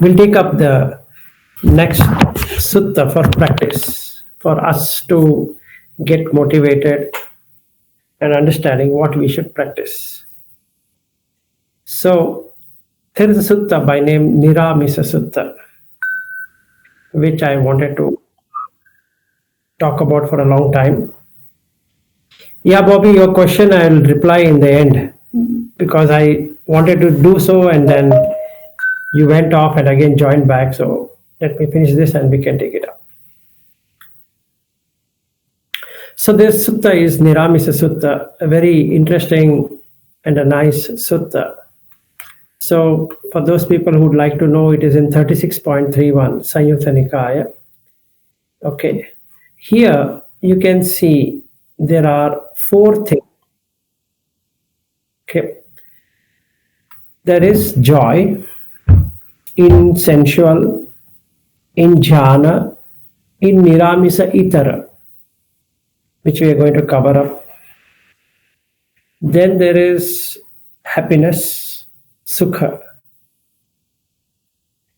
We'll take up the next sutta for practice, for us to get motivated and understanding what we should practice. So there is a sutta by name Niramisa Sutta, which I wanted to talk about for a long time. Yeah, Bobby, your question I will reply in the end because I wanted to do so and then you went off and again joined back. So let me finish this and we can take it up. So this sutta is Niramisa Sutta, a very interesting and a nice sutta. So for those people who would like to know, it is in 36.31 Samyutta Nikaya. Okay, here you can see there are 4 things. Okay, there is joy in sensual, in jhāna, in niramisa itara, which we are going to cover up. Then there is happiness, sukha.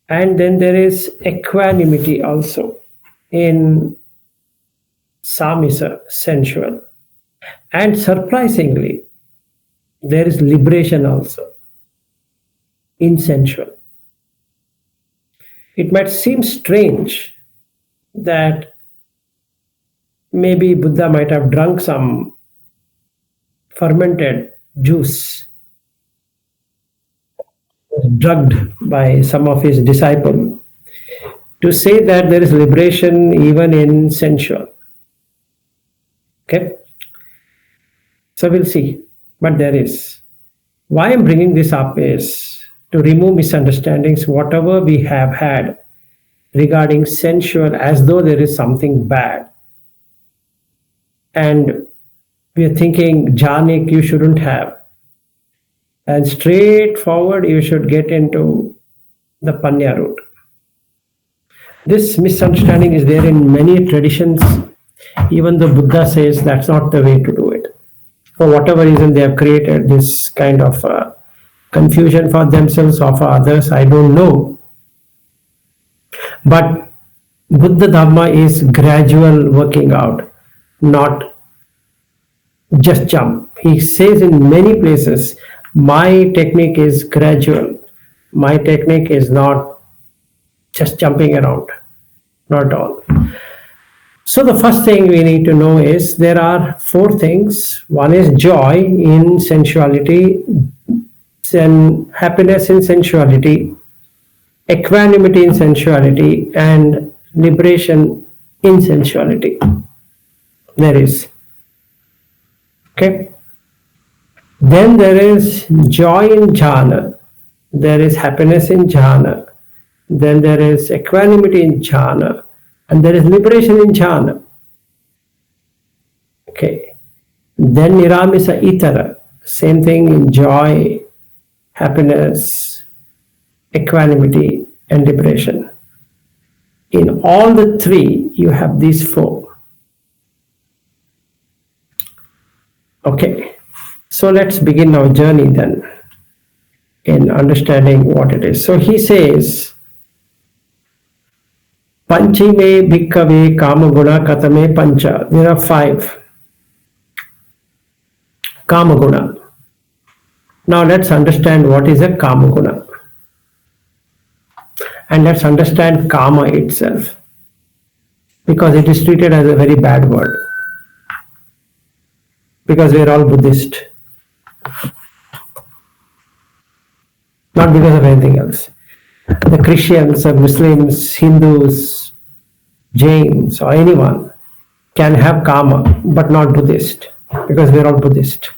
And then there is equanimity also in samisa, sensual. And surprisingly, there is liberation also in sensual. It might seem strange that maybe Buddha might have drunk some fermented juice, drugged by some of his disciples, to say that there is liberation even in sensual. Okay? So we'll see. But there is. Why I'm bringing this up is to remove misunderstandings, whatever we have had regarding sensual, as though there is something bad. And we are thinking, jhānik, you shouldn't have. And straightforward, you should get into the panya route. This misunderstanding is there in many traditions. Even the Buddha says that's not the way to do it. For whatever reason, they have created this kind of confusion for themselves or for others, I don't know. But Buddha Dhamma is gradual working out, not just jump. He says in many places, my technique is gradual. My technique is not just jumping around, not at all. So the first thing we need to know is there are 4 things. One is joy in sensuality, then happiness in sensuality, equanimity in sensuality, and liberation in sensuality. There is. Okay. Then there is joy in jhāna. There is happiness in jhāna. Then there is equanimity in jhāna. And there is liberation in jhāna. Okay. Then niramisa itara. Same thing in joy, happiness, equanimity, and liberation. In all the 3, you have these 4. Okay. So let's begin our journey then in understanding what it is. So he says, Panchime bhikkhave kama guna katame pancha. There are 5 kama guna. Now let's understand what is a kama guna. And let's understand kama itself, because it is treated as a very bad word. Because we are all Buddhist. Not because of anything else. The Christians or Muslims, Hindus, Jains, or anyone can have karma, but not Buddhist, because we are all Buddhist.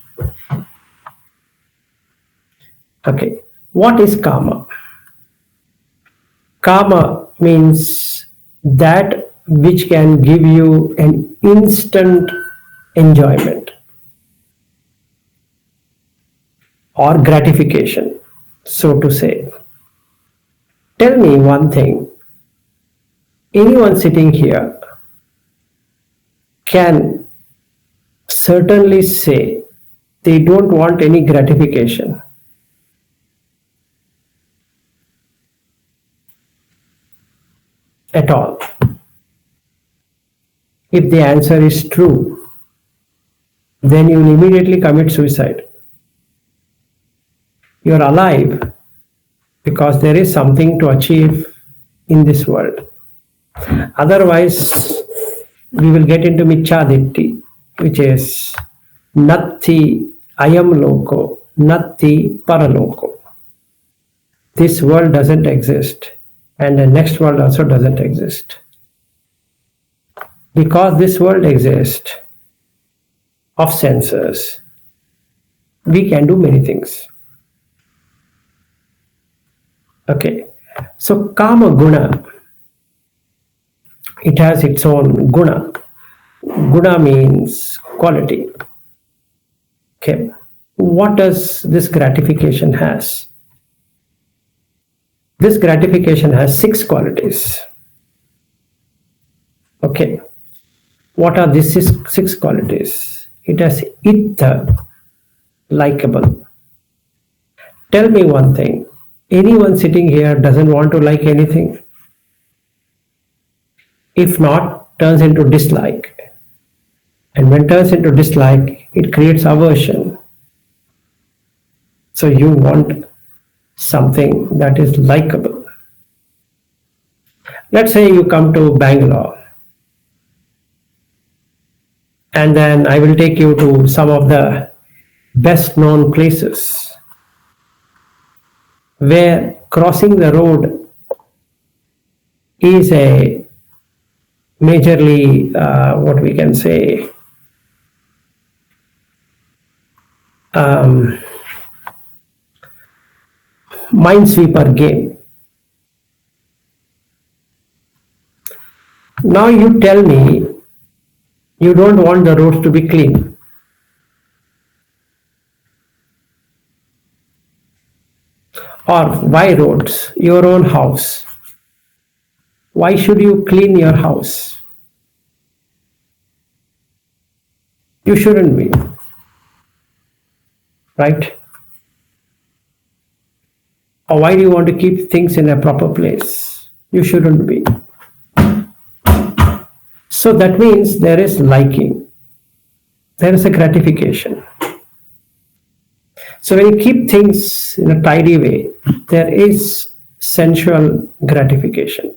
Okay, what is karma? Karma means that which can give you an instant enjoyment or gratification, so to say. Tell me one thing. Anyone sitting here can certainly say they don't want any gratification. at all? If the answer is true, then you will immediately commit suicide. You are alive because there is something to achieve in this world. Otherwise, we will get into Michaditti, which is Natti Ayam Loko, Natti Paraloko. This world doesn't exist, and the next world also doesn't exist. Because this world exists of senses, we can do many things. Okay, so Kama Guna, it has its own guna. Guna means quality. Okay, what does this gratification has? This gratification has 6 qualities. Okay, what are these six qualities? It has ittha, likable. Tell me one thing. Anyone sitting here doesn't want to like anything? If not, turns into dislike. And when turns into dislike, it creates aversion. So you want something that is likable. Let's say you come to Bangalore, and then I will take you to some of the best known places where crossing the road is a majorly, what we can say, minesweeper game. Now you tell me you don't want the roads to be clean. Or why roads? Your own house. Why should you clean your house? You shouldn't be. Right? Or why do you want to keep things in a proper place? You shouldn't be. So that means there is liking. There is a gratification. So when you keep things in a tidy way, there is sensual gratification.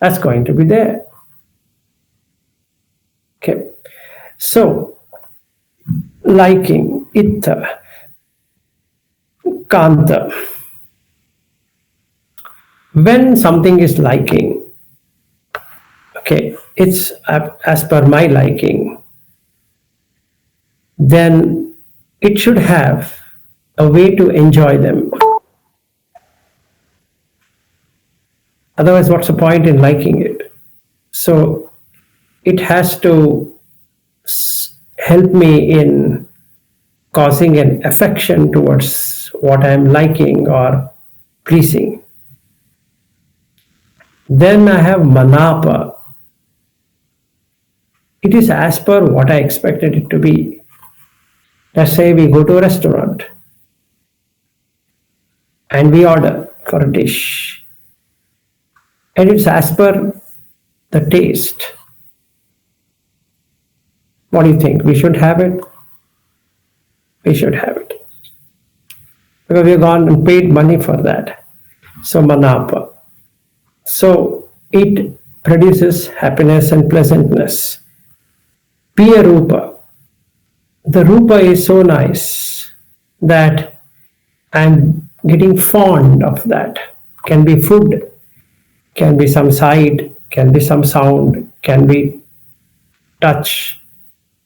That's going to be there. Okay. So liking, ittha, kanta. When something is liking, okay, it's as per my liking, then it should have a way to enjoy them. Otherwise, what's the point in liking it? So it has to help me in causing an affection towards what I'm liking or pleasing. Then I have manapa. It is as per what I expected it to be. Let's say we go to a restaurant and we order for a dish, and it's as per the taste. What do you think? We should have it? We should have it. Because we've gone and paid money for that. So manapa. So it produces happiness and pleasantness. Piya rupa. The rupa is so nice that I'm getting fond of that. Can be food, can be some sight, can be some sound, can be touch,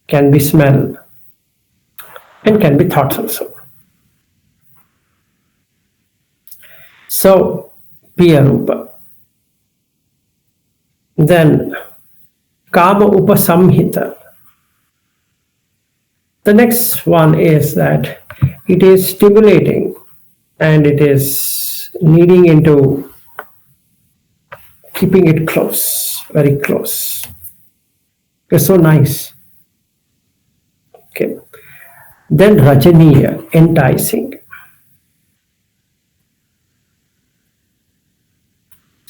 can be smell, and can be thoughts also. So, piya rupa. Then, kama upasamhita. The next one is that it is stimulating and it is leading into keeping it close, very close. It's so nice. Okay. Then rajaniya, enticing.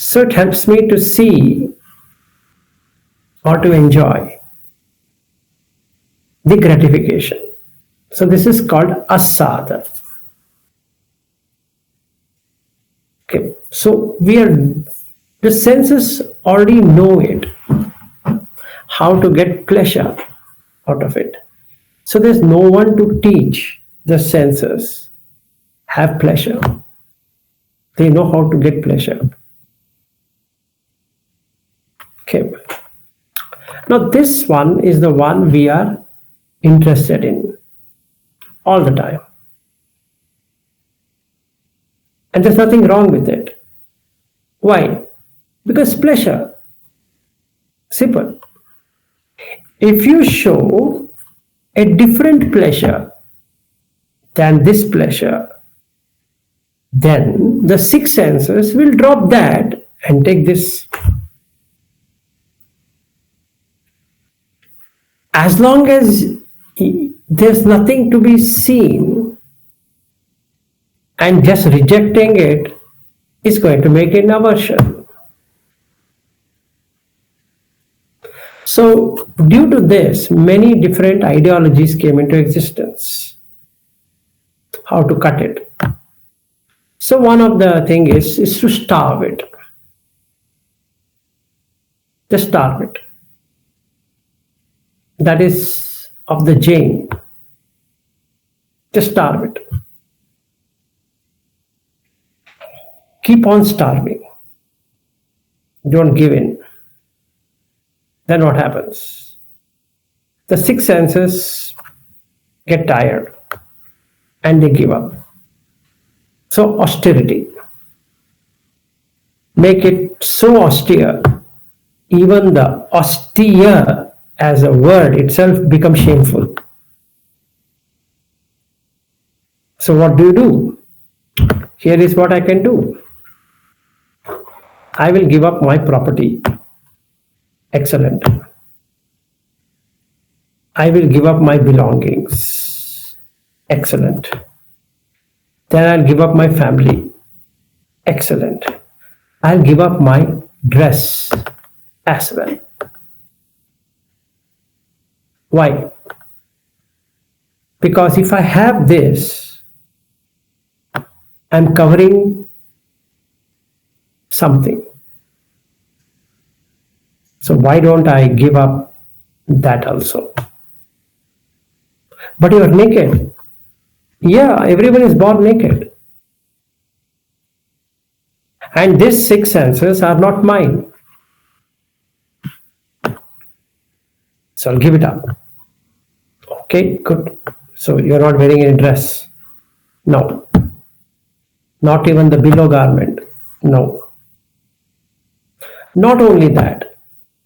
So it helps me to see or to enjoy the gratification. So this is called asada. Okay, so the senses already know it, how to get pleasure out of it. So there's no one to teach the senses have pleasure. They know how to get pleasure. Okay. Now this one is the one we are interested in all the time. And there's nothing wrong with it. Why? Because pleasure. Simple. If you show a different pleasure than this pleasure, then the six senses will drop that and take this. As long as there's nothing to be seen and just rejecting it is going to make an aversion. So, due to this, many different ideologies came into existence. How to cut it? So, one of the thing is to starve it. Just starve it. That is of the Jain. Just starve it. Keep on starving. Don't give in. Then what happens? The six senses get tired and they give up. So austerity. Make it so austere, even the austere as a word itself becomes shameful. So what do? Here is what I can do. I will give up my property. Excellent. I will give up my belongings. Excellent. Then I'll give up my family. Excellent. I'll give up my dress as well. Why? Because if I have this, I'm covering something. So why don't I give up that also? But you are naked. Yeah, everyone is born naked. And these six senses are not mine. So I'll give it up. Okay, good. So you're not wearing any dress. No. Not even the below garment. No. Not only that,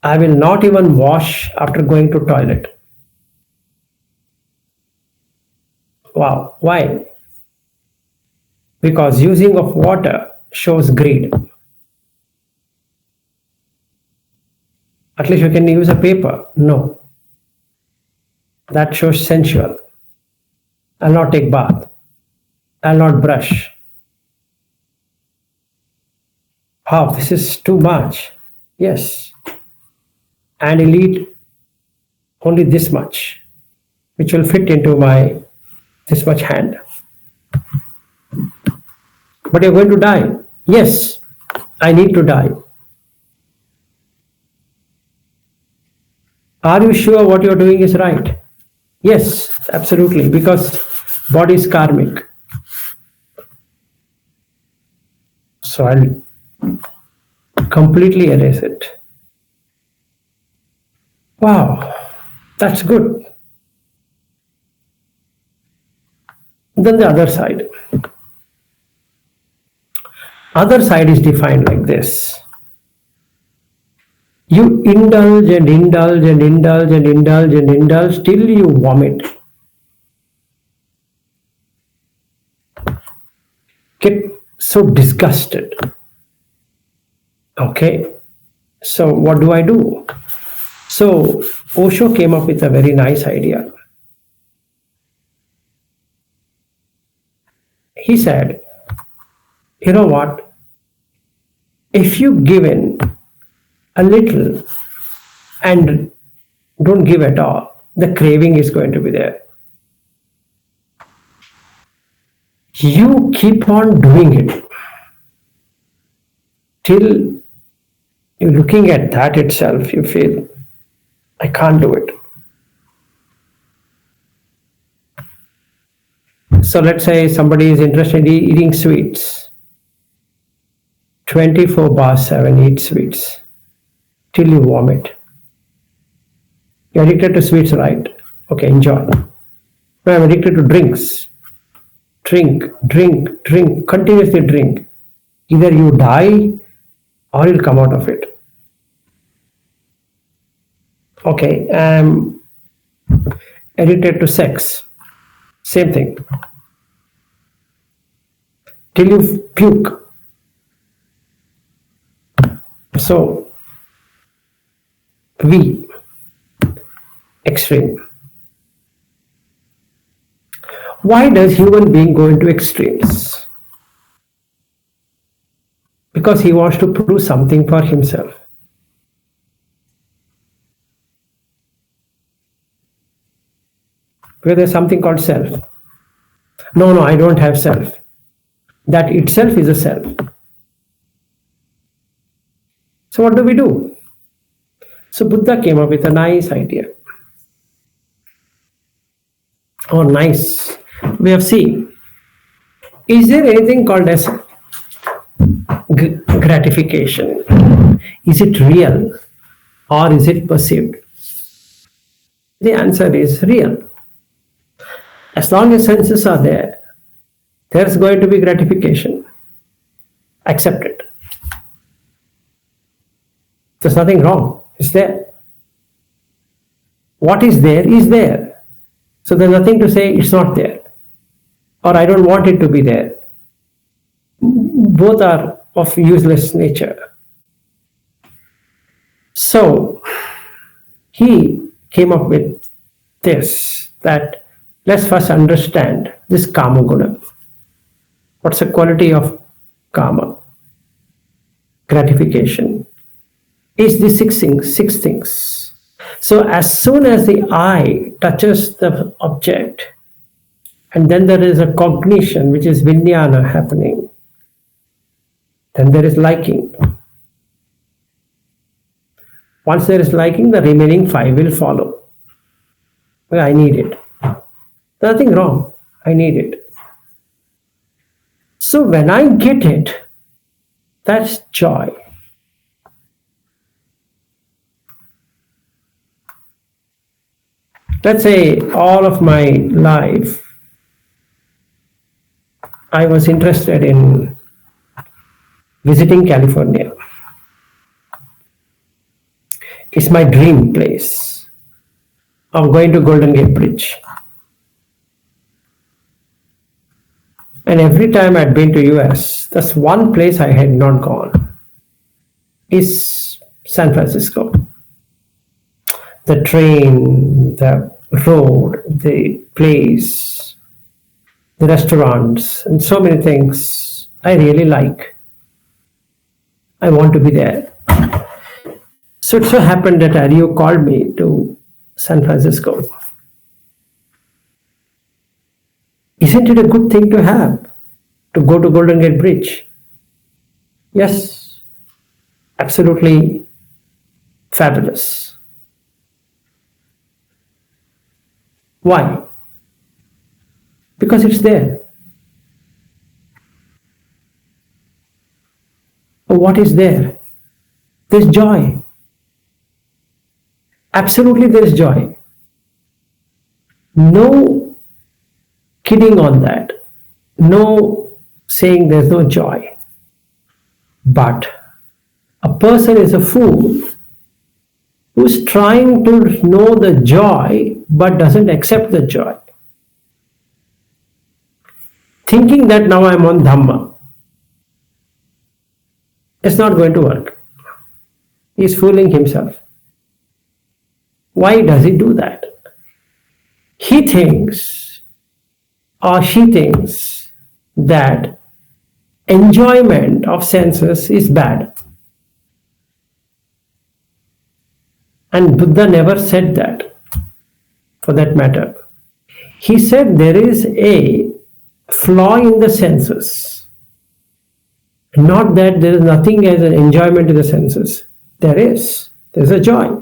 I will not even wash after going to toilet. Wow. Why? Because using of water shows greed. At least you can use a paper. No. That shows sensual. I'll not take bath. I'll not brush. Wow, this is too much. Yes. And I'll eat only this much, which will fit into my this much hand. But you're going to die. Yes, I need to die. Are you sure what you're doing is right? Yes, absolutely, because body is karmic. So I'll completely erase it. Wow, that's good. Then the other side. Other side is defined like this. You indulge and indulge and indulge and indulge and indulge till you vomit. Get so disgusted. Okay, so what do? So Osho came up with a very nice idea. He said, you know what? If you give in a little and don't give at all, the craving is going to be there. You keep on doing it till you're looking at that itself, you feel, I can't do it. So let's say somebody is interested in eating sweets. 24/7 eat sweets till you vomit. You're addicted to sweets, right? Okay, enjoy. No, I'm addicted to drinks. Drink, drink, drink, continuously drink. Either you die or you'll come out of it. Okay, I'm addicted to sex. Same thing. Till you puke. So, we, extreme. Why does human being go into extremes? Because he wants to prove something for himself. Because there's something called self. No, I don't have self. That itself is a self. So what do? So Buddha came up with a nice idea. Oh, nice. We have seen. Is there anything called as gratification? Is it real or is it perceived? The answer is real. As long as senses are there, there's going to be gratification. Accept it. There's nothing wrong. It's there. What is there is there. So there's nothing to say it's not there. Or I don't want it to be there. Both are of useless nature. So he came up with this, that let's first understand this kama guna. What's the quality of kama? Gratification. Is the six things. So as soon as the eye touches the object, and then there is a cognition, which is vijnana happening, then there is liking. Once there is liking, the remaining five will follow. Well, I need it. Nothing wrong. I need it. So when I get it, that's joy. Let's say all of my life, I was interested in visiting California. It's my dream place. I'm going to Golden Gate Bridge. And every time I'd been to US, that's one place I had not gone, is San Francisco. The train, the road, the place, the restaurants, and so many things I really like. I want to be there. So it so happened that Ario called me to San Francisco. Isn't it a good thing to have, to go to Golden Gate Bridge? Yes, absolutely fabulous. Why? Because it's there. What is there? There's joy. Absolutely there is joy. No kidding on that. No saying there's no joy. But a person is a fool who's trying to know the joy but doesn't accept the joy. Thinking that now I'm on Dhamma. It's not going to work. He's fooling himself. Why does he do that? He thinks or she thinks that enjoyment of senses is bad. And Buddha never said that, for that matter. He said there is a flaw in the senses. Not that there is nothing as an enjoyment in the senses. There is. There is a joy.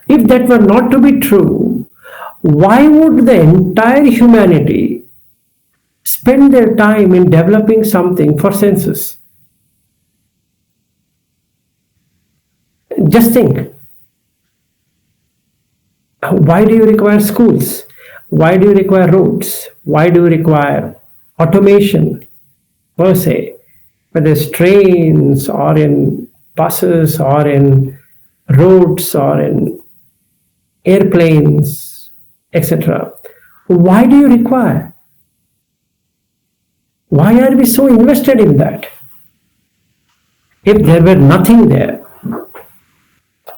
If that were not to be true, why would the entire humanity spend their time in developing something for senses? Just think. Why do you require schools? Why do you require roads? Why do you require automation per se? Whether it's trains or in buses or in roads or in airplanes, etc. Why do you require? Why are we so invested in that? If there were nothing there,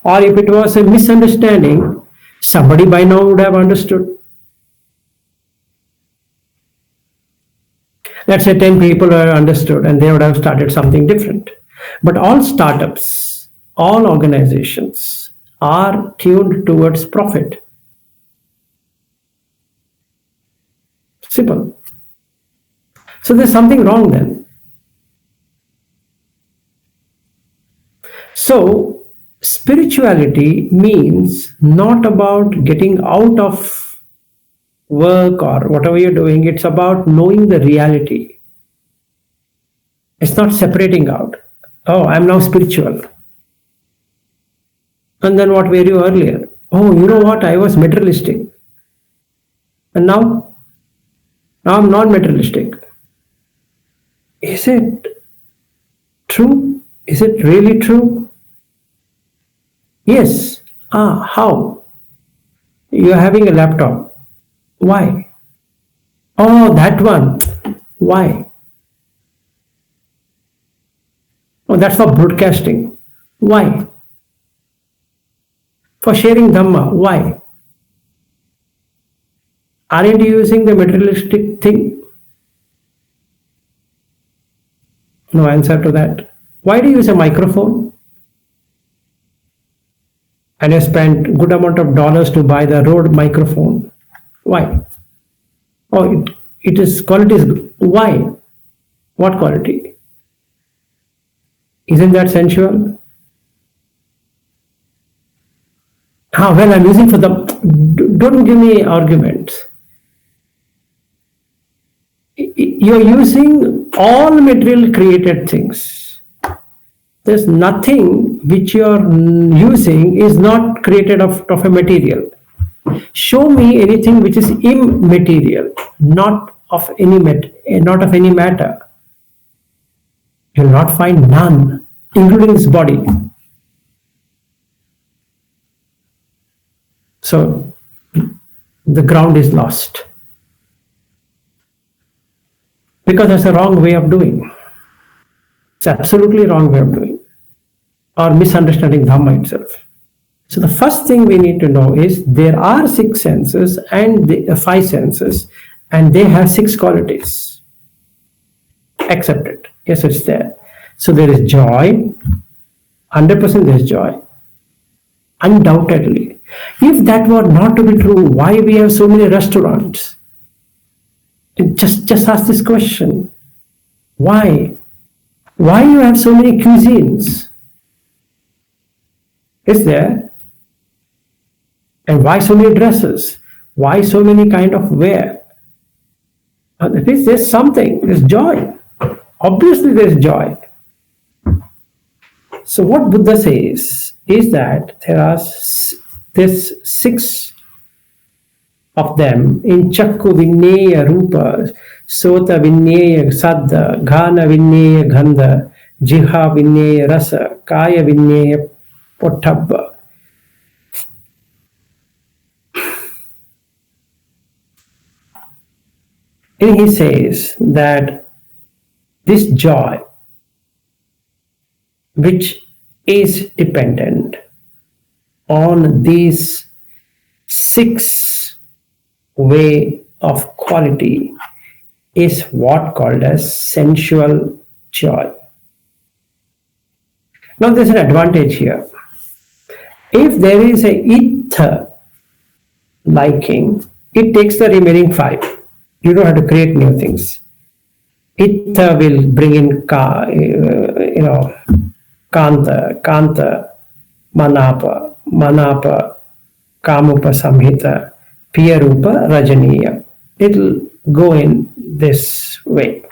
or if it was a misunderstanding, somebody by now would have understood. Let's say 10 people have understood and they would have started something different. But all startups, all organizations are tuned towards profit. Simple. So there's something wrong then. So spirituality means not about getting out of work or whatever you're doing, it's about knowing the reality. It's not separating out. Oh, I'm now spiritual. And then what were you earlier? Oh, you know what? I was materialistic. And now I'm not materialistic. Is it true? Is it really true? Yes. How? You're having a laptop. Why? Oh, that one. Why? Oh, that's for broadcasting. Why? For sharing Dhamma. Why? Aren't you using the materialistic thing? No answer to that. Why do you use a microphone? And you spend good amount of dollars to buy the Rode microphone. Why? Oh, it is quality is good. Why? What quality? Isn't that sensual? Well, I'm using for the... Don't give me arguments. You're using all material created things. There's nothing which you're using is not created of a material. Show me anything which is immaterial, not of any matter. You'll not find none, including this body. So the ground is lost. Because that's a wrong way of doing. It's absolutely wrong way of doing. Or misunderstanding Dhamma itself. So the first thing we need to know is there are 6 senses and 5 senses, and they have 6 qualities. Accept it. Yes, it's there. So there is joy. 100% there is joy. Undoubtedly. If that were not to be true, why we have so many restaurants? Just ask this question. Why? Why you have so many cuisines? Is there? And why so many dresses? Why so many kind of wear? There's something, there's joy. Obviously there's joy. So what Buddha says is that there's 6 of them in Chakku Vinneya Rupa, Sota Vinneya Sadda, Ghana Vinneya Gandha, Jiha Vinneya Rasa, Kaya Vinneya Pottabha. And he says that this joy, which is dependent on these 6 way of quality, is what called as sensual joy. Now there's an advantage here. If there is a ether liking, it takes the remaining five. You don't have to create new things. Itha will bring in kanta, kanta, manapa, manapa, kamupa samhita, piyarupa, rajaniya. It'll go in this way.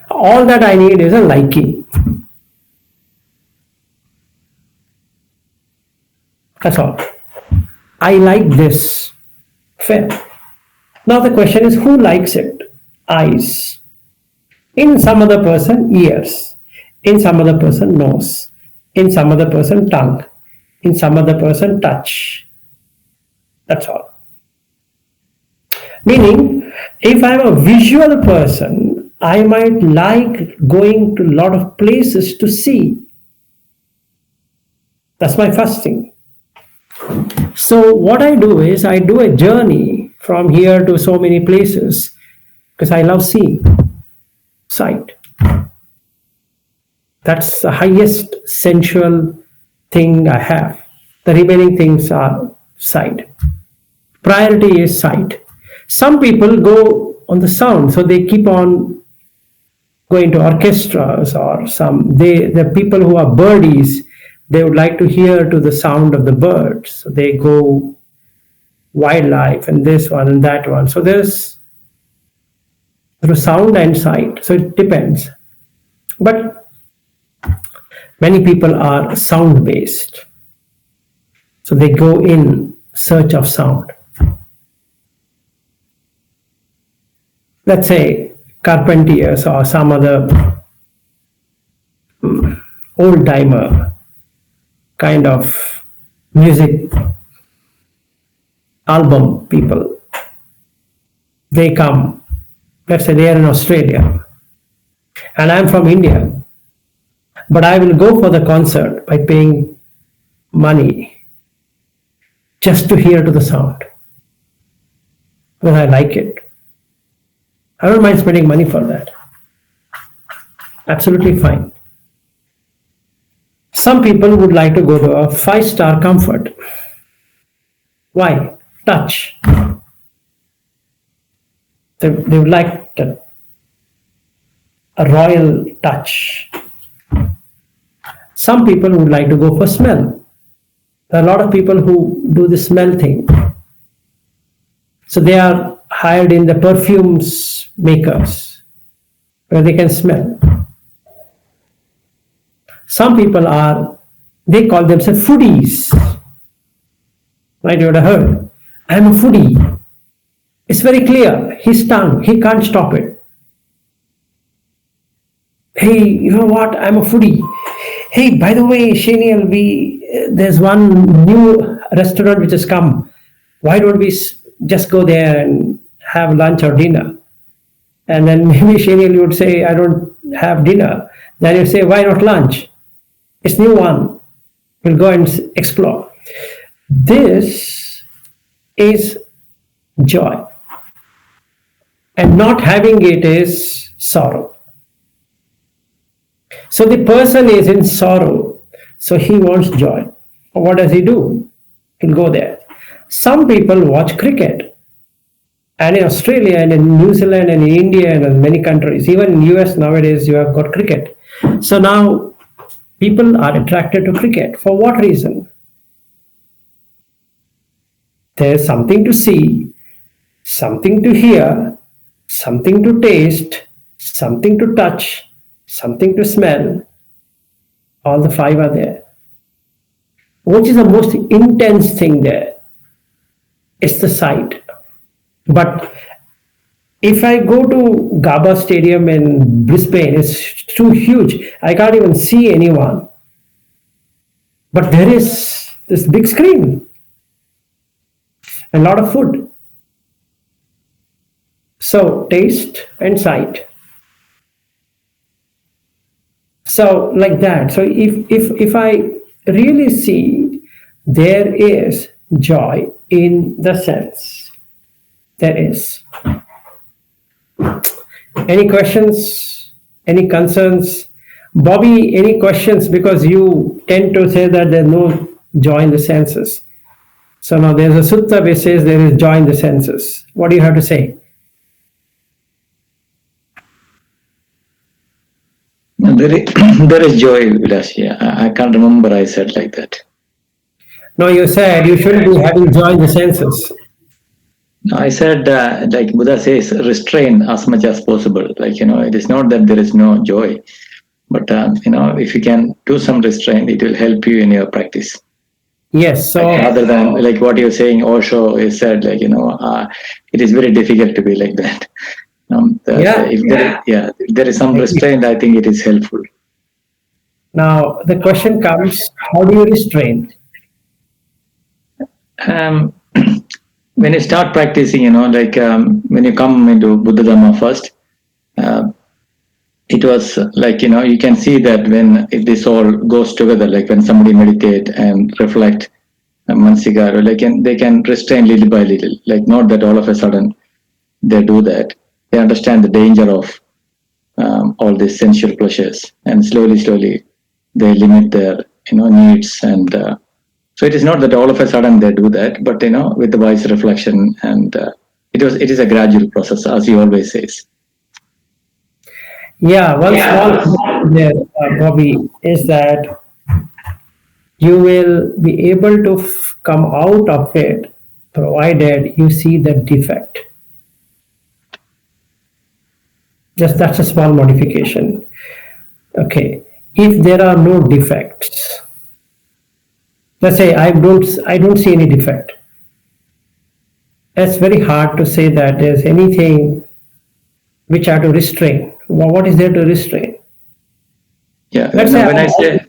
All that I need is a liking. That's all. I like this. Fair. Now the question is, who likes it? Eyes. In some other person, ears. In some other person, nose. In some other person, tongue. In some other person, touch. That's all. Meaning, if I'm a visual person, I might like going to a lot of places to see. That's my first thing. So what I do is I do a journey from here to so many places because I love seeing, sight. That's the highest sensual thing I have. The remaining things are sight. Priority is sight. Some people go on the sound, so they keep on going to orchestras or the people who are birdies, they would like to hear to the sound of the birds. So they go wildlife and this one and that one. So there's sound and sight. So it depends. But many people are sound based. So they go in search of sound. Let's say Carpentiers or some other old timer kind of music album people. They come, let's say they are in Australia, and I'm from India, but I will go for the concert by paying money just to hear to the sound because I like it. I don't mind spending money for that. Absolutely fine. Some people would like to go to a 5-star comfort. Why? Touch. They would like a royal touch. Some people would like to go for smell. There are a lot of people who do the smell thing. So they are hired in the perfumes makers where they can smell. Some people they call themselves foodies. Right, you would have heard. I'm a foodie. It's very clear. His tongue, he can't stop it. Hey, you know what? I'm a foodie. Hey, by the way, Shaniel, there's one new restaurant which has come. Why don't we just go there and have lunch or dinner? And then maybe Shaniel, you would say, I don't have dinner. Then you say, why not lunch? It's new one. We'll go and explore. This is joy. And not having it is sorrow. So the person is in sorrow, so he wants joy. What does he do? He'll go there. Some people watch cricket. And in Australia and in New Zealand and in India and in many countries, even in US nowadays, you have got cricket. So now people are attracted to cricket. For what reason? There's something to see, something to hear, something to taste, something to touch, something to smell. All the 5 are there. Which is the most intense thing there? It's the sight. But if I go to Gaba Stadium in Brisbane, it's too huge. I can't even see anyone. But there is this big screen. A lot of food. So taste and sight. So like that. So if I really see, there is joy in the sense. There is. Any questions? Any concerns? Bobby, any questions? Because you tend to say that there's no joy in the senses. So now there's a sutta which says there is joy in the senses. What do you have to say? There is, there is joy, Vilas. Yeah, I can't remember I said like that. No, you said you shouldn't be having joy in the senses. No, I said, like Buddha says, restrain as much as possible. Like, it is not that there is no joy, but, if you can do some restraint, it will help you in your practice. Yes, Like so rather than like what you're saying, Osho is said, like, it is very difficult to be like that. yeah. If there is some restraint, I think it is helpful. Now the question comes: how do you restrain? Um, when you start practicing, like when you come into Buddha Dhamma first, uh, it was like, you can see that when if this all goes together, like when somebody meditate and reflect, mansigar, like they can restrain little by little, like not that all of a sudden they do that. They understand the danger of all these sensual pleasures, and slowly they limit their needs, and so it is not that all of a sudden they do that, but with the wise reflection, and it is a gradual process, as he always says. Yeah, one small thing there, Bobby, is that you will be able to come out of it provided you see the defect. Just that's a small modification. Okay. If there are no defects, let's say I don't see any defect. It's very hard to say that there's anything which I have to restrain. What is there to restrain? Yeah, Let's say when I say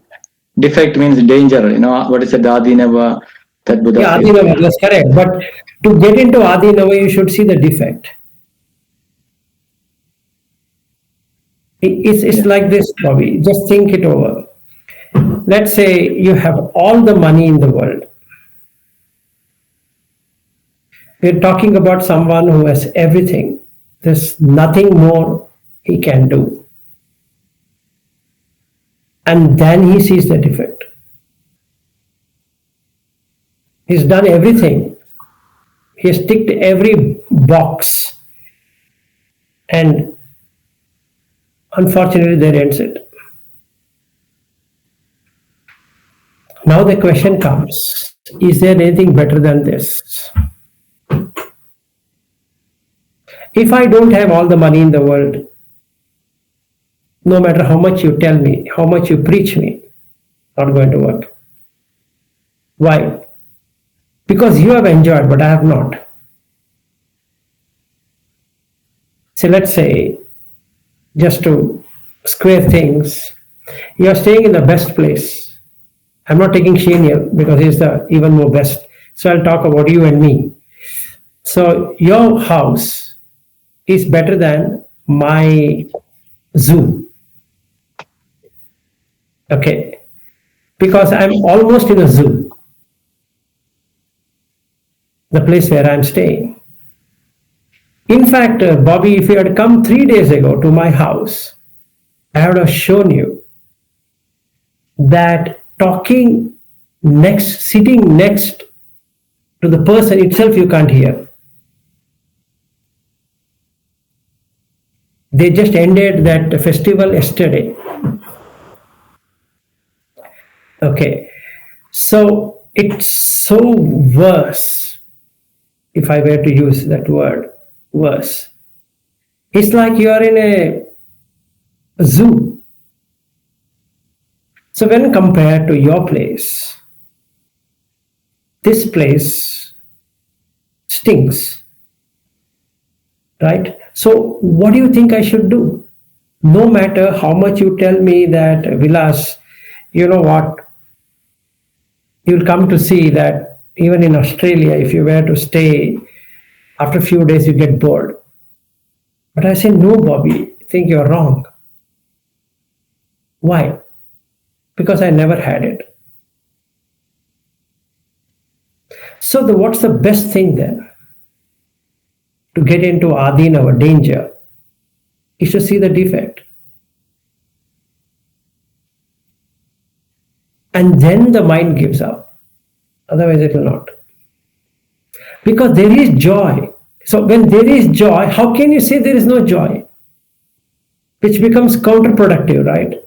defect means danger, what is the Dadinava that Buddha yeah, says? Adinava, that's correct. But to get into Adinava, you should see the defect. It's Yeah, like this, Bobby. Just think it over. Let's say you have all the money in the world. We're talking about someone who has everything. There's nothing more he can do. And then he sees the defect. He's done everything. He has ticked every box. And unfortunately, there ends it. Now the question comes, is there anything better than this? If I don't have all the money in the world, no matter how much you tell me, how much you preach me, not going to work. Why? Because you have enjoyed, but I have not. So let's say, just to square things, you are staying in the best place. I'm not taking Shane here because he's the even more best. So I'll talk about you and me. So your house is better than my zoo. Okay. Because I'm almost in a zoo, the place where I'm staying. In fact, Bobby, if you had come 3 days ago to my house, I would have shown you that sitting next to the person itself, you can't hear. They just ended that festival yesterday. Okay. So it's so worse, if I were to use that word, worse. It's like you are in a zoo. So when compared to your place, this place stinks, right? So what do you think I should do? No matter how much you tell me that, Vilas, you know what, you'll come to see that even in Australia, if you were to stay, after a few days you get bored. But I say, no, Bobby, I think you're wrong. Why? Because I never had it. So what's the best thing then? To get into Adina or danger is to see the defect. And then the mind gives up. Otherwise, it will not. Because there is joy. So when there is joy, how can you say there is no joy? Which becomes counterproductive, right?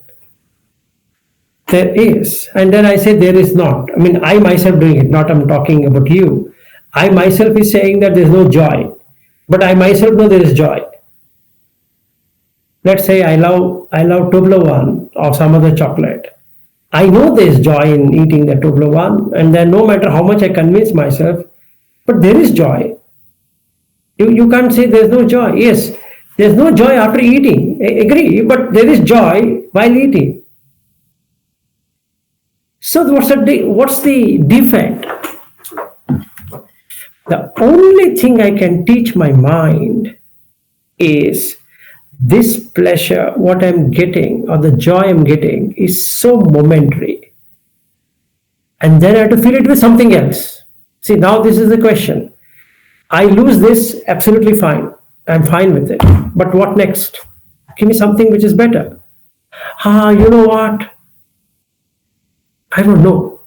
There is. And then I say there is not. I mean, I myself doing it, not I'm talking about you. I myself is saying that there is no joy. But I myself know there is joy. Let's say I love Toblerone or some other chocolate. I know there is joy in eating the Toblerone, and then no matter how much I convince myself, but there is joy. You can't say there's no joy. Yes, there's no joy after eating. I agree, but there is joy while eating. So what's the defect? The only thing I can teach my mind is this pleasure, what I'm getting, or the joy I'm getting, is so momentary. And then I have to fill it with something else. See, now this is the question. I lose this, absolutely fine. I'm fine with it. But what next? Give me something which is better. You know what? I don't know.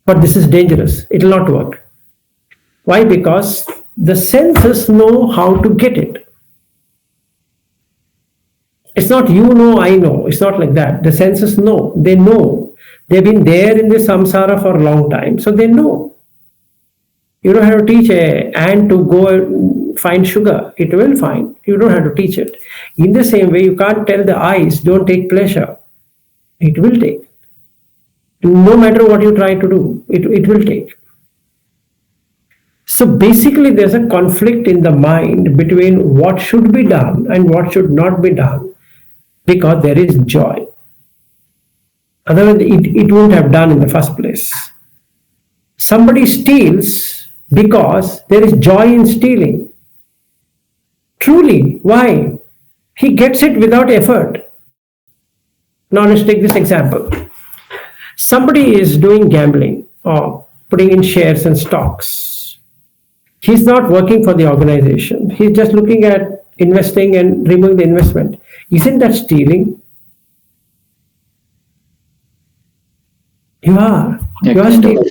But this is dangerous. It will not work. Why? Because the senses know how to get it. It's not you know, I know. It's not like that. The senses know. They know. They've been there in the samsara for a long time. So they know. You don't have to teach an ant to go and find sugar. It will find. You don't have to teach it. In the same way, you can't tell the eyes, don't take pleasure. It will take. No matter what you try to do, it will take. So basically, there's a conflict in the mind between what should be done and what should not be done because there is joy. Otherwise, it wouldn't have done in the first place. Somebody steals because there is joy in stealing. Truly, why? He gets it without effort. Now let's take this example. Somebody is doing gambling or putting in shares and stocks. He's not working for the organization. He's just looking at investing and removing the investment. Isn't that stealing? You are. You are stealing.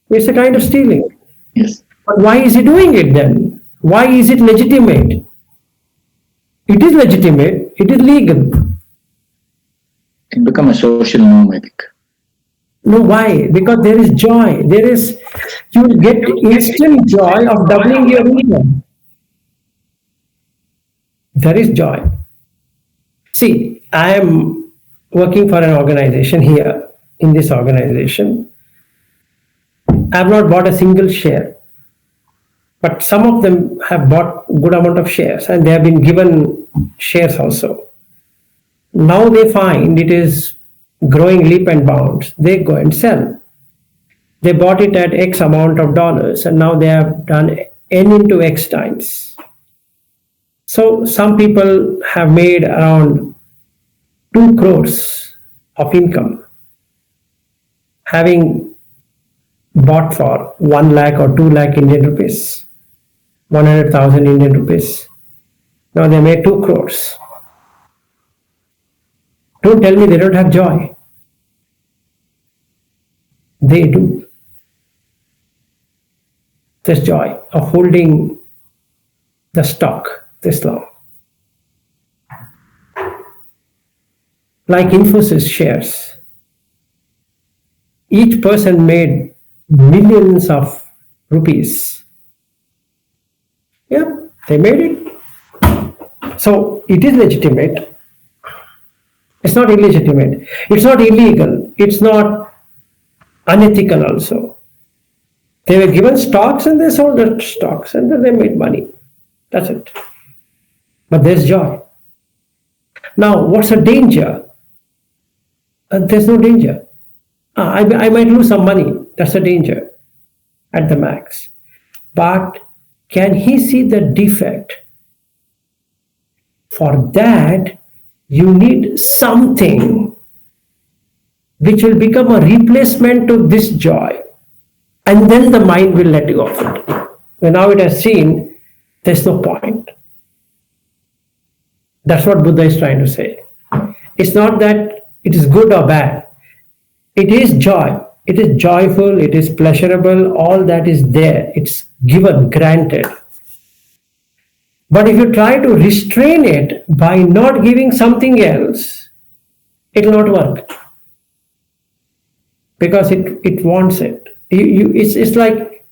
It's a kind of stealing. Yes. But why is he doing it then? Why is it legitimate? It is legitimate. It is legal. It become a social norm, I think. No, why? Because there is joy. You will get instant joy of doubling your income. There is joy. See, I am working for an organization here. In this organization, I have not bought a single share, but some of them have bought good amount of shares and they have been given shares also. Now they find it is growing leap and bounds. They go and sell. They bought it at X amount of dollars and now they have done N into X times. So some people have made around 2 crores of income, having bought for 1 lakh or 2 lakh Indian rupees, 100,000 Indian rupees. Now they made 2 crores. Don't tell me they don't have joy. They do. There's joy of holding the stock this long. Like Infosys shares. Each person made millions of rupees. Yeah, they made it. So it is legitimate. It's not illegitimate. It's not illegal. It's not unethical also. They were given stocks and they sold the stocks and then they made money. That's it. But there's joy. Now, what's the danger? There's no danger. I might lose some money. That's a danger at the max. But can he see the defect? For that, you need something which will become a replacement to this joy. And then the mind will let go of it. When now it has seen, there's no point. That's what Buddha is trying to say. It's not that it is good or bad. It is joy. It is joyful, it is pleasurable, all that is there. It's given, granted. But if you try to restrain it by not giving something else, it will not work because it wants it. It's like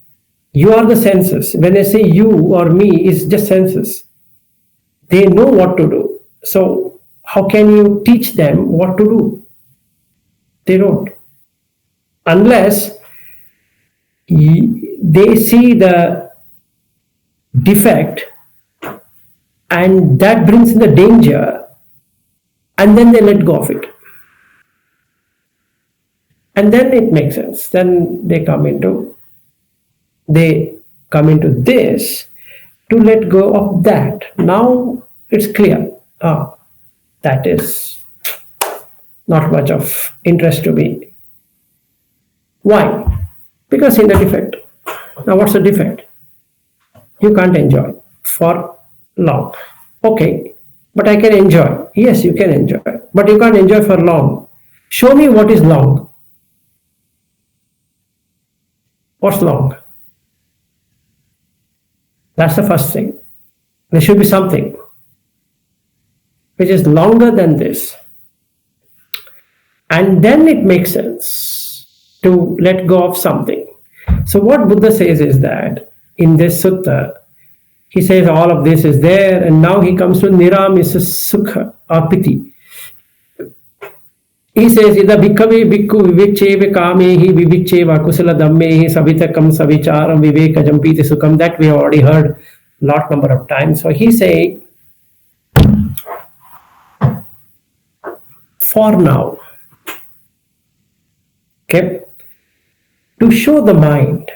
you are the senses. When I say you or me, it's just senses. They know what to do. So how can you teach them what to do? They don't. Unless they see the defect and that brings in the danger, and then they let go of it. And then it makes sense. Then they come into this to let go of that. Now it's clear. That is not much of interest to me. Why? Because in the defect. Now what's the defect? You can't enjoy for long. Okay, but I can enjoy. Yes, you can enjoy, but you can't enjoy for long. Show me what is long. What's long? That's the first thing. There should be something which is longer than this. And then it makes sense to let go of something. So what Buddha says is that in this sutta, he says all of this is there, and now he comes to Niramisa Sukha or Piti. He says, Ida bhikkhave bhikkhu viviccheva kamehi viviccheva kusala dhammehi savitakam savicharam vivekajam piti sukham. That we have already heard lot number of times. So he's saying, for now, okay, to show the mind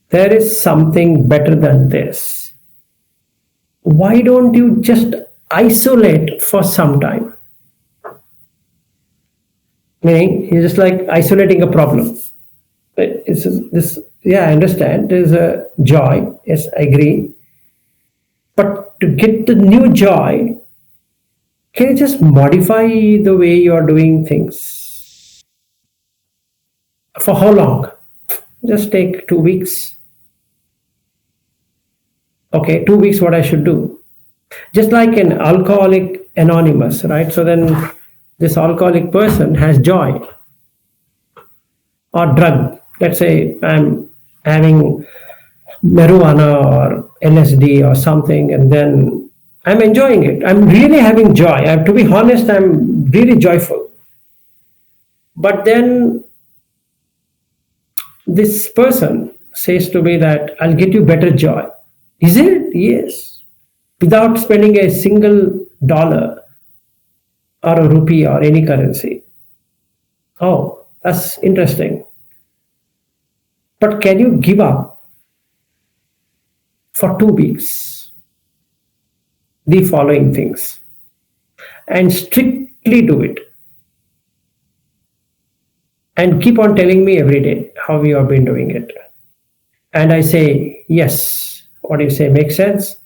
there is something better than this, why don't you just isolate for some time? Meaning, you're just like isolating a problem. It's this, yeah, I understand. There's a joy. Yes, I agree. But to get the new joy, can you just modify the way you are doing things? For how long? Just take 2 weeks. Okay, 2 weeks, what I should do? Just like an alcoholic anonymous, right? So then this alcoholic person has joy or drug. Let's say I'm having marijuana or LSD or something, and then I'm enjoying it. I'm really having joy. To be honest, I'm really joyful. But then this person says to me that I'll get you better joy. Is it? Yes. Without spending a single dollar or a rupee or any currency. Oh, that's interesting. But can you give up for 2 weeks the following things and strictly do it? And keep on telling me every day how you have been doing it. And I say, yes. What do you say? Makes sense?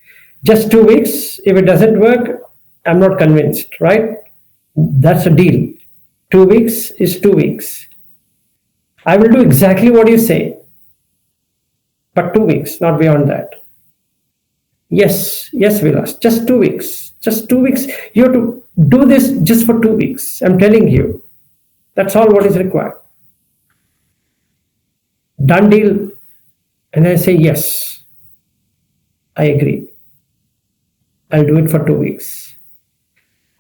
Just 2 weeks. If it doesn't work, I'm not convinced, right? That's a deal. 2 weeks is 2 weeks. I will do exactly what you say. But 2 weeks, not beyond that. Yes, Vilas, just 2 weeks. Just 2 weeks. You have to do this just for 2 weeks. I'm telling you. That's all what is required. Done deal. And I say, yes, I agree. I'll do it for 2 weeks.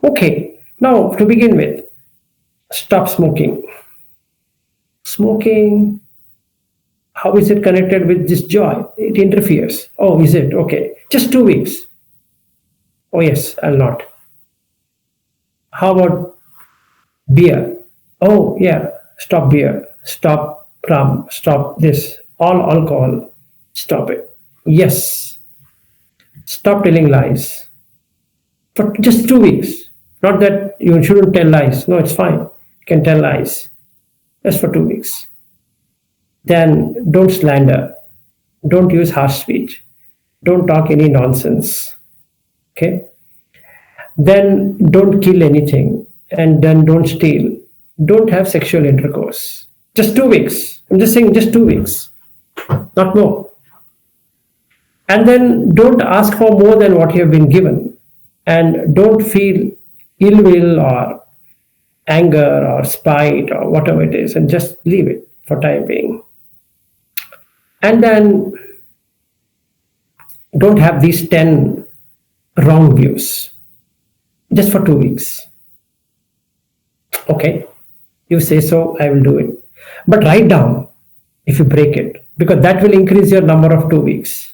Okay, now to begin with, stop smoking. Smoking, how is it connected with this joy? It interferes. Oh, is it? Okay, just 2 weeks. Oh yes, I'll not. How about beer? Oh yeah, stop beer, stop rum, stop this, all alcohol, stop it. Yes, stop telling lies. For just 2 weeks. Not that you shouldn't tell lies. No, it's fine. You can tell lies. Just for 2 weeks. Then don't slander. Don't use harsh speech. Don't talk any nonsense. Okay? Then don't kill anything. And then don't steal. Don't have sexual intercourse. Just 2 weeks. I'm just saying just 2 weeks, not more. And then don't ask for more than what you have been given. And don't feel ill will or anger or spite or whatever it is, and just leave it for time being. And then don't have these 10 wrong views just for 2 weeks. Okay, you say so, I will do it. But write down if you break it, because that will increase your number of 2 weeks.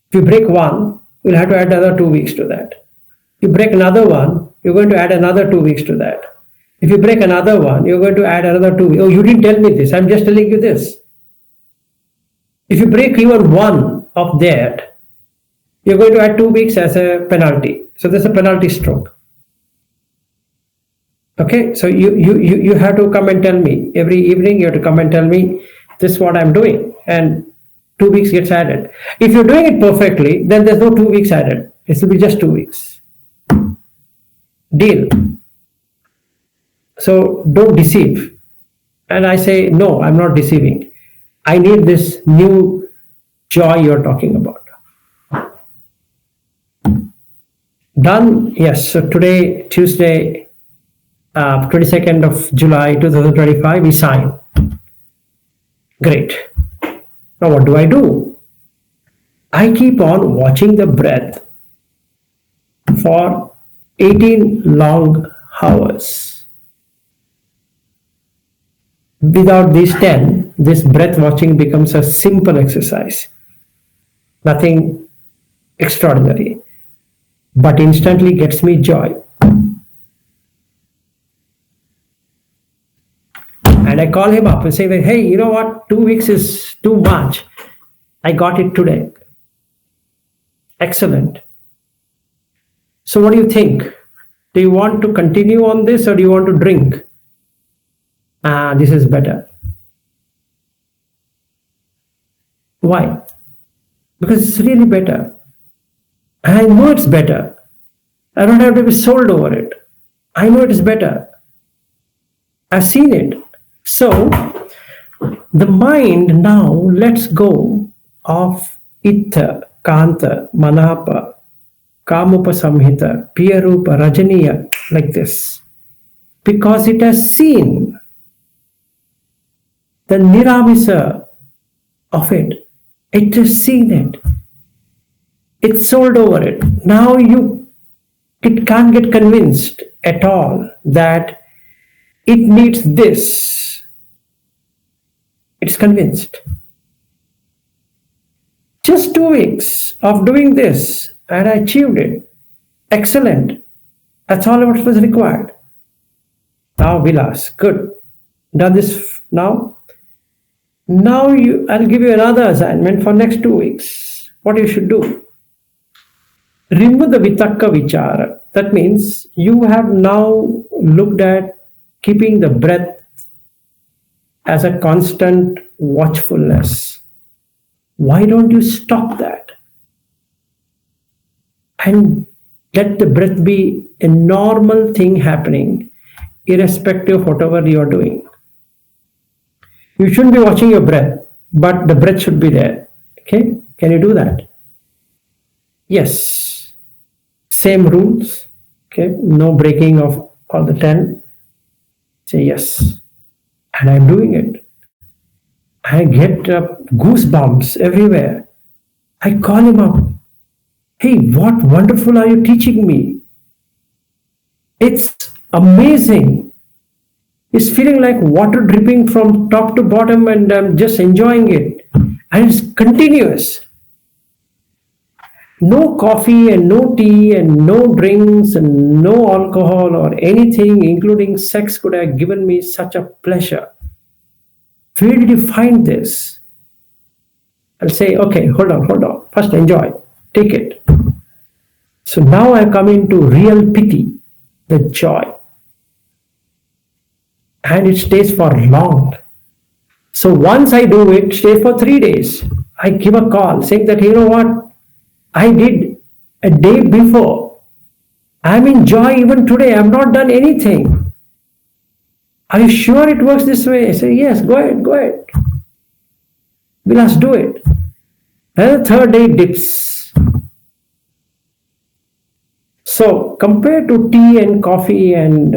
If you break one, you'll have to add another 2 weeks to that. You break another one, you're going to add another 2 weeks to that. If you break another one, you're going to add another 2 weeks. Oh, you didn't tell me this. I'm just telling you this. If you break even one of that, you're going to add 2 weeks as a penalty. So there's a penalty stroke. Okay, so you have to come and tell me every evening. You have to come and tell me this is what I'm doing, and 2 weeks gets added. If you're doing it perfectly, then there's no 2 weeks added. It will be just 2 weeks. Deal. So don't deceive. And I say, no, I'm not deceiving. I need this new joy you're talking about. Done? Yes. So today, Tuesday, 22nd of July 2025, we sign. Great. Now what do? I keep on watching the breath for 18 long hours. Without these 10, this breath watching becomes a simple exercise. Nothing extraordinary, but instantly gets me joy. And I call him up and say, hey, you know what? 2 weeks is too much. I got it today. Excellent. So what do you think? Do you want to continue on this, or do you want to drink? This is better. Why? Because it's really better. I know it's better. I don't have to be sold over it. I know it is better. I've seen it. So the mind now lets go of Ittha, Kanta, Manapa, Kamupa Samhita, Piyarupa, Rajaniya, like this. Because it has seen the Niramisa of it. It has seen it. It's sold over it. Now it can't get convinced at all that it needs this. It's convinced. Just 2 weeks of doing this, and I achieved it. Excellent. That's all what was required. Now Vilas, good. Done this now. Now I'll give you another assignment for next 2 weeks. What you should do. Remove the vitakka vichara. That means you have now looked at keeping the breath as a constant watchfulness. Why don't you stop that? And let the breath be a normal thing happening, irrespective of whatever you are doing. You shouldn't be watching your breath, but the breath should be there. Okay? Can you do that? Yes. Same rules. Okay? No breaking of all the 10. Say yes. And I'm doing it. I get goosebumps everywhere. I call him up. Hey, what wonderful are you teaching me? It's amazing. It's feeling like water dripping from top to bottom, and I'm just enjoying it. And it's continuous. No coffee and no tea and no drinks and no alcohol or anything, including sex, could have given me such a pleasure. Where did you find this? I'll say, okay, hold on. First enjoy. Take it. So now I come into real piti, the joy. And it stays for long. So once I do it, stay for 3 days. I give a call saying that, you know what? I did a day before. I'm in joy even today. I've not done anything. Are you sure it works this way? I say, yes, go ahead, go ahead. Let's do it. And the third day it dips. So compared to tea and coffee and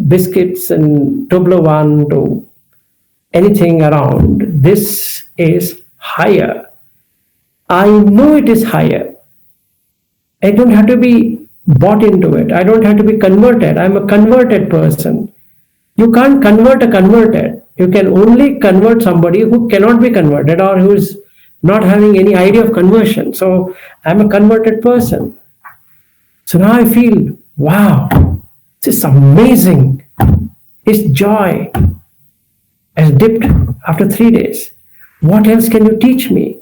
biscuits and Toblerone to anything around, this is higher. I know it is higher. I don't have to be bought into it. I don't have to be converted. I'm a converted person. You can't convert a converted. You can only convert somebody who cannot be converted or who is not having any idea of conversion. So I'm a converted person. So now I feel, wow, this is amazing. It's joy has dipped after 3 days. What else can you teach me?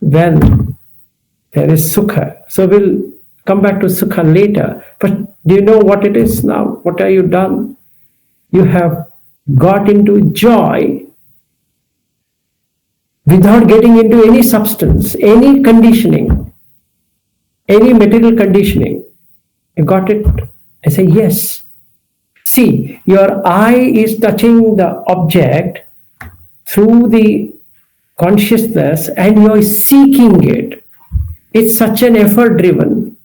Well, there is sukha. So we'll come back to sukha later. But do you know what it is now? What have you done? You have got into joy without getting into any substance, any conditioning, any material conditioning. You got it? I say yes. See, your eye is touching the object through the consciousness and you're seeking it. It's such an effort driven.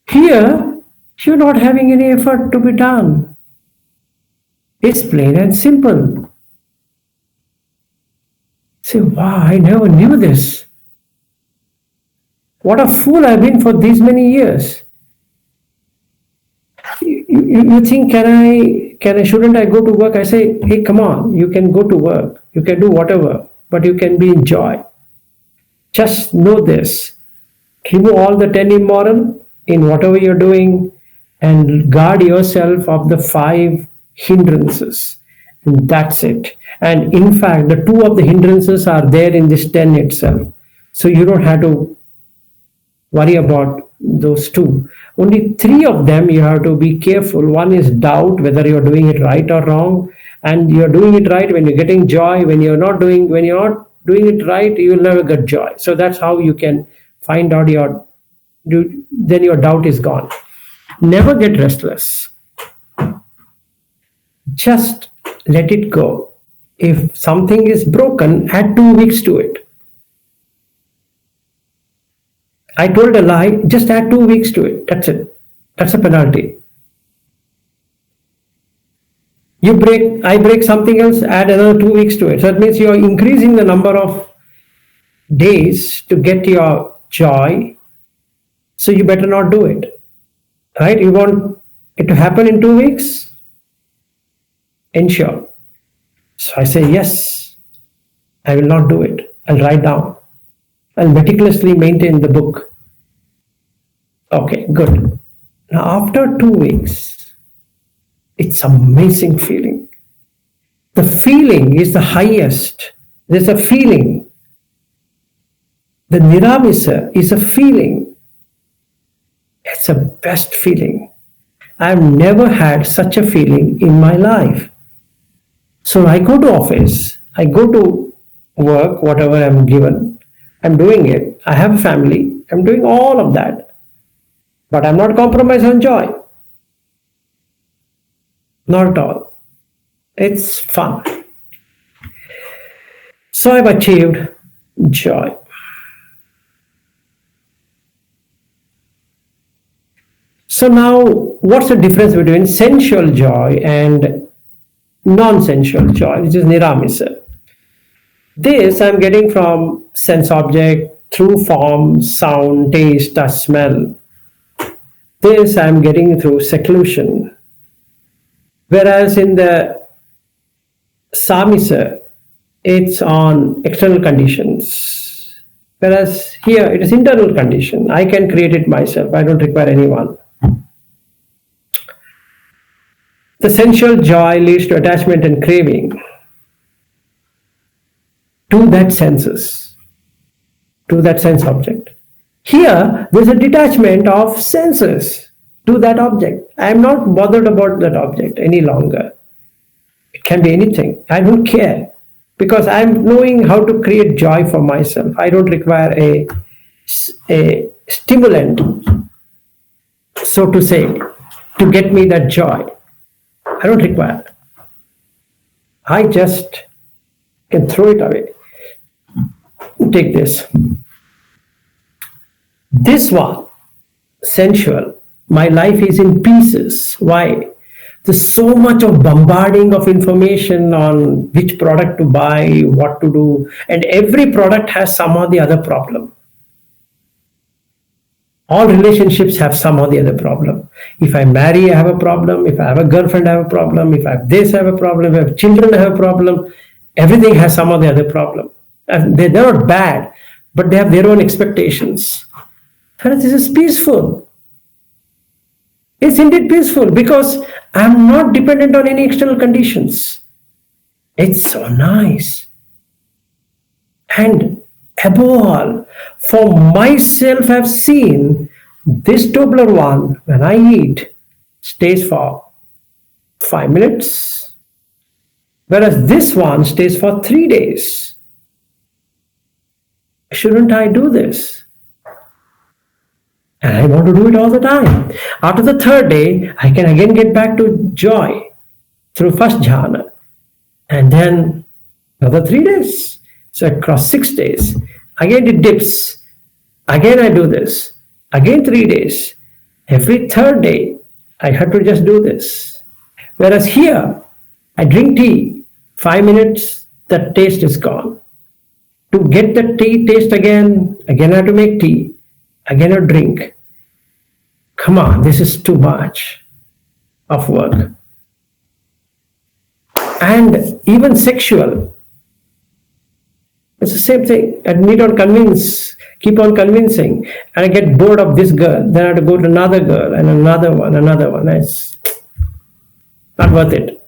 Here, you're not having any effort to be done. It's plain and simple. Say, wow, I never knew this. What a fool I've been for these many years. You think, shouldn't I go to work? I say, hey, come on, you can go to work. You can do whatever, but you can be in joy. Just know this. Remove all the 10 immoral in whatever you're doing and guard yourself of the 5 hindrances. And that's it. And in fact, the 2 of the hindrances are there in this 10 itself. So you don't have to worry about those 2. Only 3 of them you have to be careful. One is doubt whether you're doing it right or wrong. And you're doing it right when you're getting joy. When you're not doing it right, you will never get joy. So that's how you can find out then your doubt is gone. Never get restless. Just let it go. If something is broken, add 2 weeks to it. I told a lie, just add 2 weeks to it. That's it. That's a penalty. I break something else, add another 2 weeks to it. So that means you're increasing the number of days to get your joy. So you better not do it. Right? You want it to happen in 2 weeks? Ensure. So I say, yes, I will not do it. I'll write down. I'll meticulously maintain the book. Okay, good. Now after 2 weeks, it's amazing feeling. The feeling is the highest. There's a feeling. The Niramisa is a feeling. It's the best feeling. I've never had such a feeling in my life. So I go to office, I go to work, whatever I'm given. I'm doing it. I have a family. I'm doing all of that. But I'm not compromised on joy. Not at all. It's fun. So I've achieved joy. So now, what's the difference between sensual joy and non-sensual joy, which is Niramisa? This I'm getting from sense object through form, sound, taste, touch, smell. This I'm getting through seclusion. Whereas in the Samisa, it's on external conditions. Whereas here it is internal condition. I can create it myself. I don't require anyone. The sensual joy leads to attachment and craving to that senses, to that sense object. Here, there's a detachment of senses to that object. I am not bothered about that object any longer. It can be anything. I don't care because I'm knowing how to create joy for myself. I don't require a stimulant, so to say, to get me that joy. I don't require. I just can throw it away. Take this. This one, sensual. My life is in pieces. Why? There's so much of bombarding of information on which product to buy, what to do, and every product has some or the other problem. All relationships have some or the other problem. If I marry, I have a problem. If I have a girlfriend, I have a problem. If I have this, I have a problem. If I have children, I have a problem. Everything has some or the other problem. And they're not bad, but they have their own expectations. And this is peaceful. It's indeed peaceful because I'm not dependent on any external conditions. It's so nice. And above all, for myself, I've seen this Tobler one, when I eat, stays for 5 minutes, whereas this one stays for 3 days. Shouldn't I do this? And I want to do it all the time. After the third day, I can again get back to joy through first jhana. And then another 3 days. So across 6 days. Again it dips. Again I do this. Again 3 days. Every third day, I have to just do this. Whereas here, I drink tea. 5 minutes, the taste is gone. To get the tea taste again I have to make tea. Again a drink. Come on, this is too much of work. And even sexual, it's the same thing. I need on convince, keep on convincing. And I get bored of this girl. Then I have to go to another girl and another one. It's not worth it.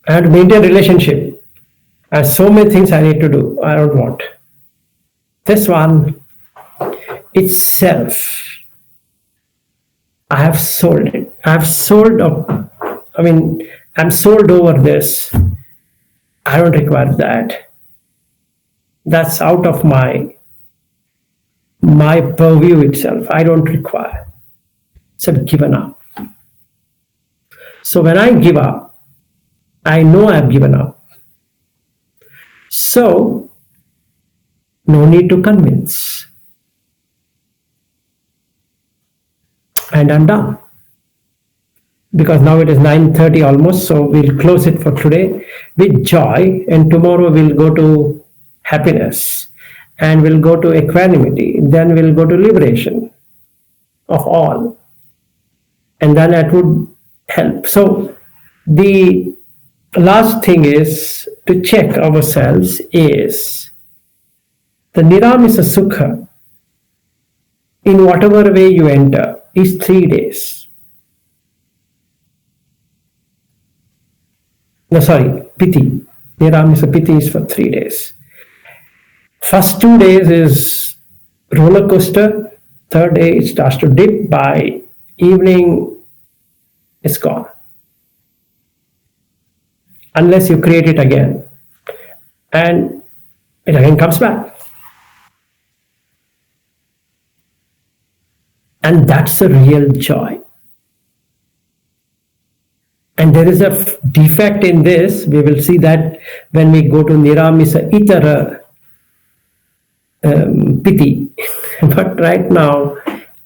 I have to maintain relationship. I have so many things I need to do. I don't want. This one, itself, I have sold it. I'm sold over this. I don't require that. That's out of my purview itself. I don't require. So I've given up. So when I give up, I know I've given up. So no need to convince. And I'm done. Because now it is 9:30 almost, so we'll close it for today with joy, and tomorrow we'll go to happiness, and we'll go to equanimity, then we'll go to liberation of all. And then that would help. So the last thing is to check ourselves is the Niramisa Sukha, in whatever way you enter, is 3 days. No, sorry, Piti. Niramisa Piti is for 3 days. First 2 days is roller coaster. Third day it starts to dip. By evening, it's gone. Unless you create it again. And it again comes back. And that's the real joy. And there is a defect in this. We will see that when we go to Niramisa Itara Piti. But right now,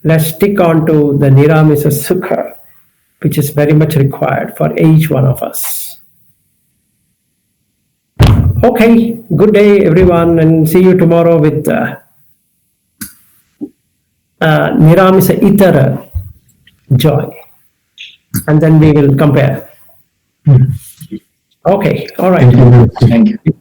let's stick on to the Niramisa Sukha, which is very much required for each one of us. Okay, good day everyone, and see you tomorrow with Niramisa Itara joy. And then we will compare. Okay, all right. Thank you.